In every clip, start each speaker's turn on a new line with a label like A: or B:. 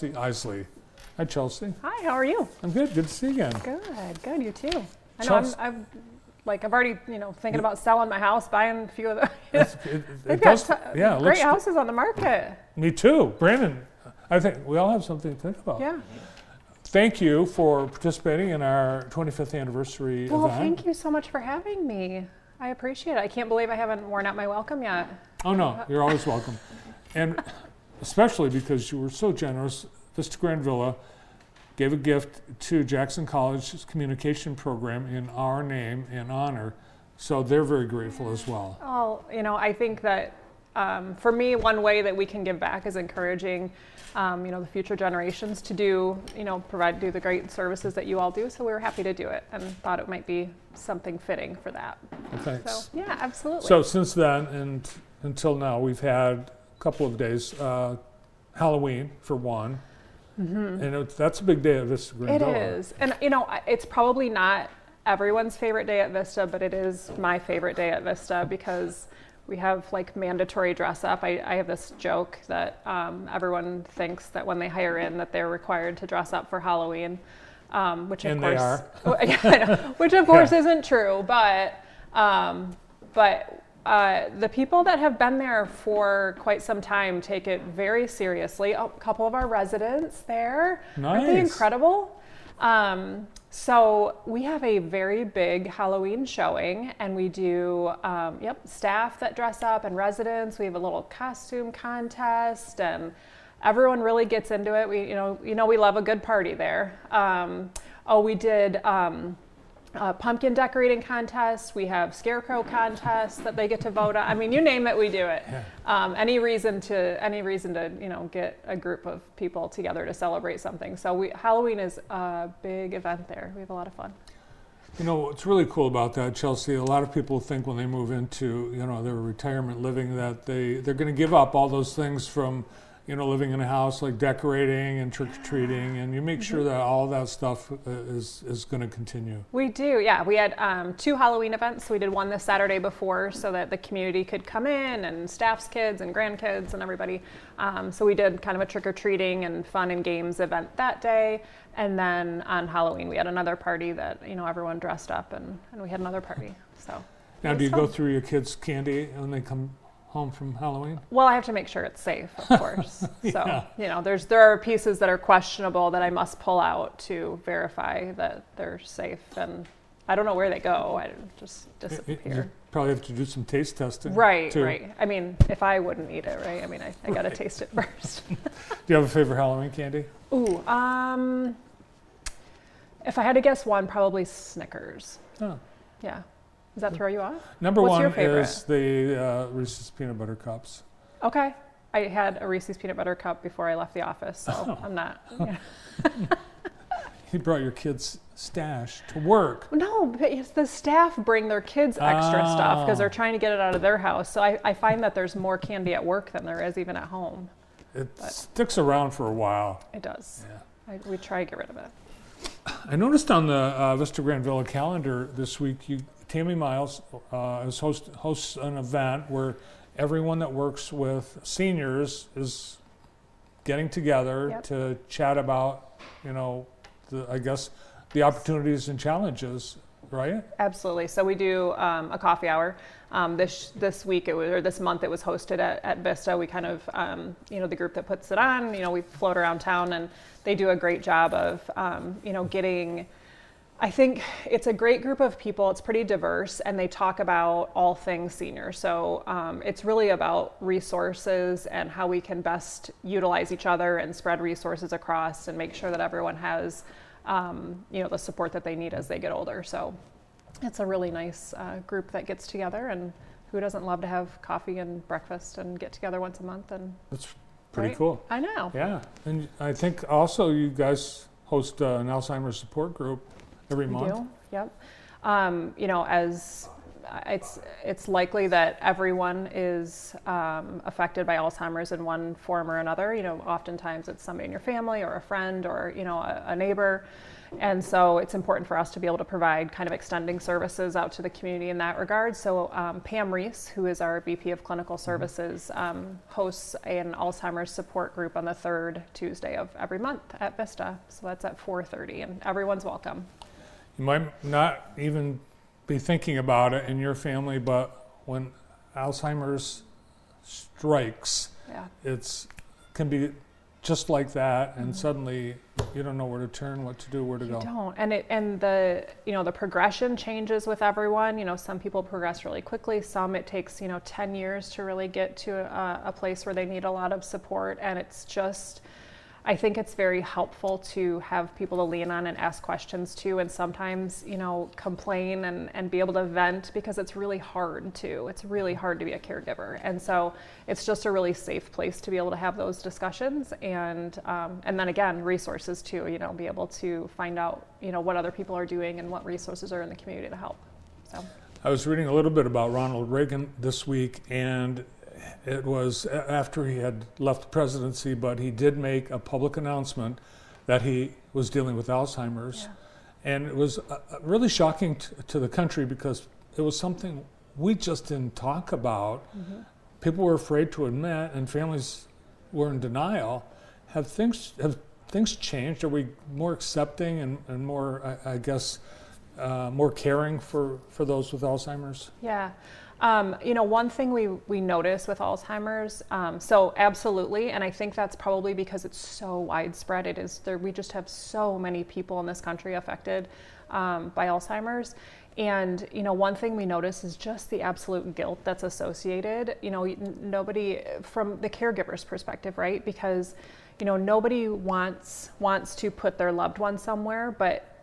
A: Isley. Hi, Chelsea.
B: Hi, how are you?
A: I'm good. Good to see you again.
B: Good, you too. I know I've already, thinking about selling my house, buying a few of the. They've got great houses on the market.
A: Me too, Brandon. I think we all have something to think about.
B: Yeah.
A: Thank you for participating in our 25th anniversary event.
B: Well, thank you so much for having me. I appreciate it. I can't believe I haven't worn out my welcome yet.
A: Oh no, you're always welcome, and especially because you were so generous. Vista Grande Villa gave a gift to Jackson College's communication program in our name and honor, so they're very grateful as well.
B: Oh, I think that for me, one way that we can give back is encouraging, the future generations to do the great services that you all do. So we were happy to do it and thought it might be something fitting for that.
A: Well, thanks.
B: So yeah, absolutely.
A: So since then and until now, we've had a couple of days. Halloween for one. Mm-hmm. And that's a big day at Vista Grande Villa.
B: It is. And, it's probably not everyone's favorite day at Vista, but it is my favorite day at Vista because we have mandatory dress up. I have this joke that everyone thinks that when they hire in that they're required to dress up for Halloween, which of course,
A: they are.
B: Which of course isn't true, but the people that have been there for quite some time take it very seriously. A couple of our residents there.
A: Nice.
B: Aren't they incredible? So we have a very big Halloween showing, and we do staff that dress up and residents. We have a little costume contest, and everyone really gets into it. We love a good party there. We did. Pumpkin decorating contest. We have scarecrow contests that they get to vote on. I mean, you name it, we do it. Yeah. Any reason to get a group of people together to celebrate something. So Halloween is a big event there. We have a lot of fun.
A: What's really cool about that, Chelsea, a lot of people think when they move into their retirement living that they're going to give up all those things from living in a house, like decorating and trick-or-treating, and you make sure that all that stuff is going to continue.
B: We do, yeah. We had 2 Halloween events. We did one the Saturday before so that the community could come in, and staff's kids and grandkids and everybody. So we did kind of a trick-or-treating and fun and games event that day. And then on Halloween, we had another party that, everyone dressed up, and we had another party. So
A: now, do you go through your kids' candy when they come home from Halloween?
B: Well, I have to make sure it's safe, of course.
A: Yeah.
B: So, there are pieces that are questionable that I must pull out to verify that they're safe. And I don't know where they go. I just disappear.
A: You probably have to do some taste testing.
B: Right,
A: too.
B: right. I mean, if I wouldn't eat it, right? I mean, I got to taste it first.
A: Do you have a favorite Halloween candy?
B: Ooh, if I had to guess one, probably Snickers. Oh. Yeah. Does that throw you off?
A: Number
B: What's
A: one
B: your favorite?
A: is the Reese's Peanut Butter Cups.
B: Okay. I had a Reese's Peanut Butter Cup before I left the office, so I'm not. Yeah.
A: You brought your kids' stash to work.
B: No, but the staff bring their kids extra stuff because they're trying to get it out of their house. So I find that there's more candy at work than there is even at home.
A: It sticks around for a while.
B: It does.
A: Yeah.
B: We try to get rid of it.
A: I noticed on the Vista Grande Villa calendar this week, Tammy Miles hosts an event where everyone that works with seniors is getting together to chat about, the opportunities and challenges, right?
B: Absolutely. So we do a coffee hour. This week this month it was hosted at Vista. We kind of the group that puts it on. We float around town, and they do a great job of getting. I think it's a great group of people. It's pretty diverse, and they talk about all things senior. So it's really about resources and how we can best utilize each other and spread resources across and make sure that everyone has, the support that they need as they get older. So it's a really nice group that gets together, and who doesn't love to have coffee and breakfast and get together once a month? And
A: that's pretty cool.
B: I know.
A: Yeah, and I think also you guys host an Alzheimer's support group every month.
B: We do. Yep. As it's likely that everyone is affected by Alzheimer's in one form or another. Oftentimes it's somebody in your family or a friend or a neighbor. And so it's important for us to be able to provide kind of extending services out to the community in that regard. So Pam Reese, who is our VP of Clinical Services, hosts an Alzheimer's support group on the third Tuesday of every month at Vista. So that's at 4:30, and everyone's welcome.
A: You might not even be thinking about it in your family, but when Alzheimer's strikes, it can be just like that, and suddenly you don't know where to turn, what to do, where to go.
B: You don't, and the progression changes with everyone. Some people progress really quickly. Some it takes 10 years to really get to a place where they need a lot of support, and it's just. I think it's very helpful to have people to lean on and ask questions to, and sometimes, complain and be able to vent, because it's really hard to. It's really hard to be a caregiver. And so it's just a really safe place to be able to have those discussions, and then again, resources too, be able to find out, what other people are doing and what resources are in the community to help. So
A: I was reading a little bit about Ronald Reagan this week, and it was after he had left the presidency, but he did make a public announcement that he was dealing with Alzheimer's. Yeah. And it was really shocking to the country, because it was something we just didn't talk about. Mm-hmm. People were afraid to admit, and families were in denial. Have things changed? Are we more accepting and more, I guess, more caring for those with Alzheimer's?
B: Yeah. One thing we notice with Alzheimer's, so absolutely, and I think that's probably because it's so widespread. It is there. We just have so many people in this country affected by Alzheimer's, and one thing we notice is just the absolute guilt that's associated. Nobody, from the caregiver's perspective, right? Because nobody wants to put their loved one somewhere, but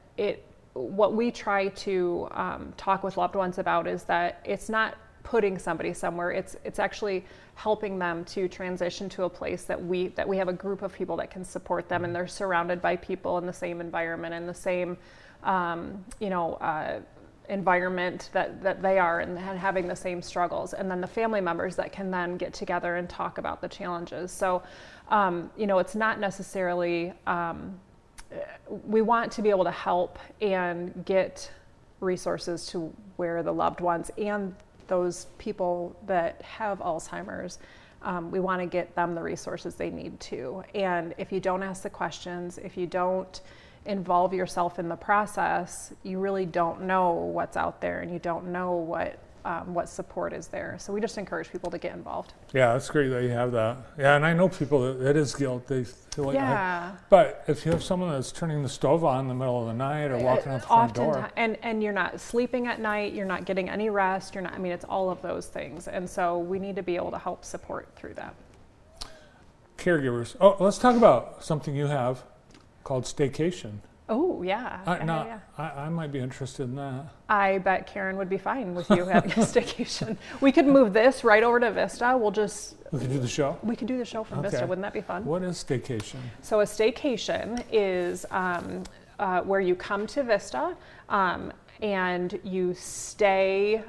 B: what we try to talk with loved ones about is that it's not putting somebody somewhere. It's actually helping them to transition to a place that we have a group of people that can support them, and they're surrounded by people in the same environment, in the same environment that they are, and having the same struggles, and then the family members that can then get together and talk about the challenges. So it's not necessarily we want to be able to help and get resources to where the loved ones and those people that have Alzheimer's, we want to get them the resources they need to. And if you don't ask the questions, if you don't involve yourself in the process, you really don't know what's out there, and you don't know what support is there. So we just encourage people to get involved.
A: Yeah, that's great that you have that. Yeah, and I know people that it is guilt. They feel like,
B: yeah.
A: But if you have someone that's turning the stove on in the middle of the night or walking out the front door,
B: and you're not sleeping at night, you're not getting any rest, it's all of those things. And so we need to be able to help support through that.
A: Caregivers. Oh, let's talk about something you have called staycation.
B: Oh, yeah.
A: I might be interested in that.
B: I bet Karen would be fine with you having a staycation. We could move this right over to Vista. We
A: could do the show?
B: We could do the show from Vista. Wouldn't that be fun?
A: What is staycation?
B: So a staycation is where you come to Vista and you stay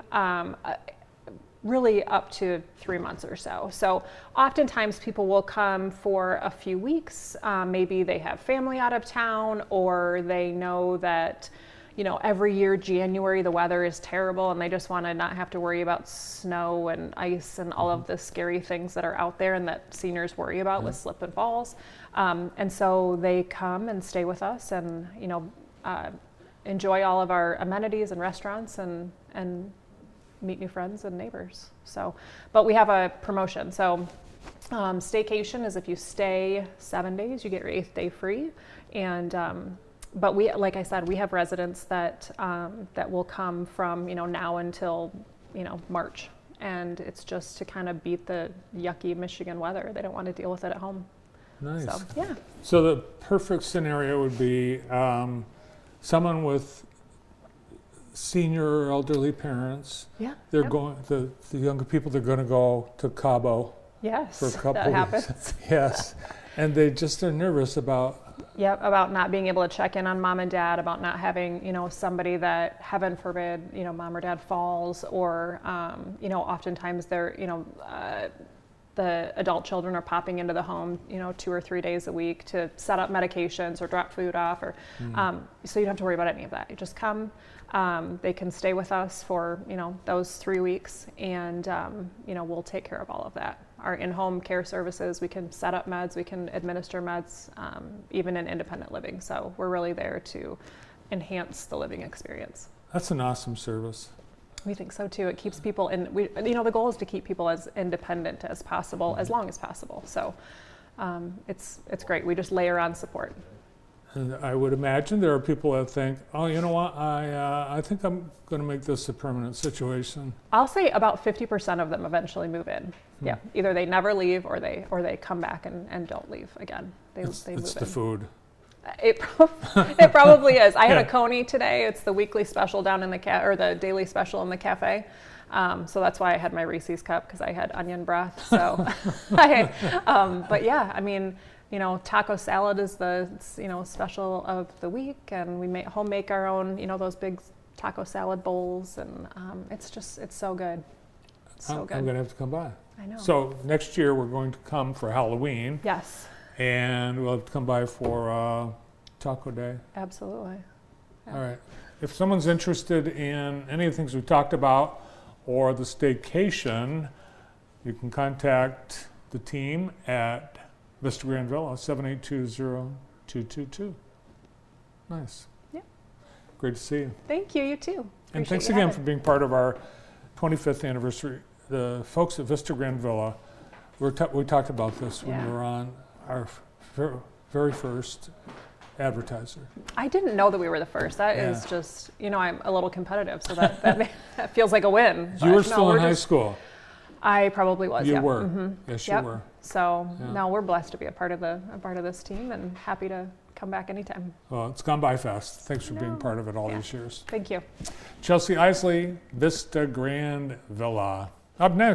B: really up to 3 months or so. So oftentimes people will come for a few weeks. Maybe they have family out of town, or they know that, every year January the weather is terrible and they just want to not have to worry about snow and ice and all of the scary things that are out there and that seniors worry about with slip and falls. And so they come and stay with us and, enjoy all of our amenities and restaurants and meet new friends and neighbors. So, but we have a promotion. So staycation is if you stay 7 days, you get your 8th day free. And but we, like I said, we have residents that will come from now until March, and it's just to kind of beat the yucky Michigan weather. They don't want to deal with it at home.
A: Nice.
B: So, yeah.
A: So the perfect scenario would be someone with senior or elderly parents.
B: Yeah.
A: They're going, the younger people, they're going to go to Cabo.
B: Yes.
A: For a couple
B: that
A: weeks.
B: Happens.
A: Yes. And they're nervous about
B: Yep, about not being able to check in on mom and dad, about not having, somebody that, heaven forbid, mom or dad falls, or, oftentimes they're, the adult children are popping into the home, 2 or 3 days a week to set up medications or drop food off, or so you don't have to worry about any of that. You just come, they can stay with us for, those 3 weeks, and, we'll take care of all of that. Our in-home care services, we can set up meds, we can administer meds, even in independent living. So we're really there to enhance the living experience.
A: That's an awesome service.
B: We think so too. It keeps people in, the goal is to keep people as independent as possible, as long as possible. So it's great. We just layer on support.
A: And I would imagine there are people that think, oh, you know what, I think I'm going to make this a permanent situation.
B: I'll say about 50% of them eventually move in. Yeah, either they never leave, or they come back and don't leave again. They move in.
A: It's the food.
B: It probably is. I had a Coney today. It's the weekly special down in the or the daily special in the cafe. So that's why I had my Reese's cup, because I had onion broth. So, but yeah, I mean, taco salad is the special of the week, and we home make our own those big taco salad bowls, and it's so good. It's so good.
A: I'm going to have to come by.
B: I know.
A: So next year we're going to come for Halloween.
B: Yes.
A: And we'll have to come by for Taco Day.
B: Absolutely. Yeah.
A: All right. If someone's interested in any of the things we talked about or the staycation, you can contact the team at Vista Grande Villa, 7820222. Nice.
B: Yeah.
A: Great to see you.
B: Thank you. You too.
A: And
B: Appreciate
A: thanks
B: you
A: again
B: having
A: for being part of our 25th anniversary. The folks at Vista Grande Villa, we talked about this when we were on our very first advertiser.
B: I didn't know that we were the first. That is just, I'm a little competitive, so that feels like a win.
A: You were still in high school.
B: I probably was.
A: You were.
B: Mm-hmm.
A: Yes, you were.
B: So now we're blessed to be a part of this team, and happy to come back anytime.
A: Well, it's gone by fast. Thanks for being part of it all these years.
B: Thank you.
A: Chelsea Isley, Vista Grande Villa. Up next.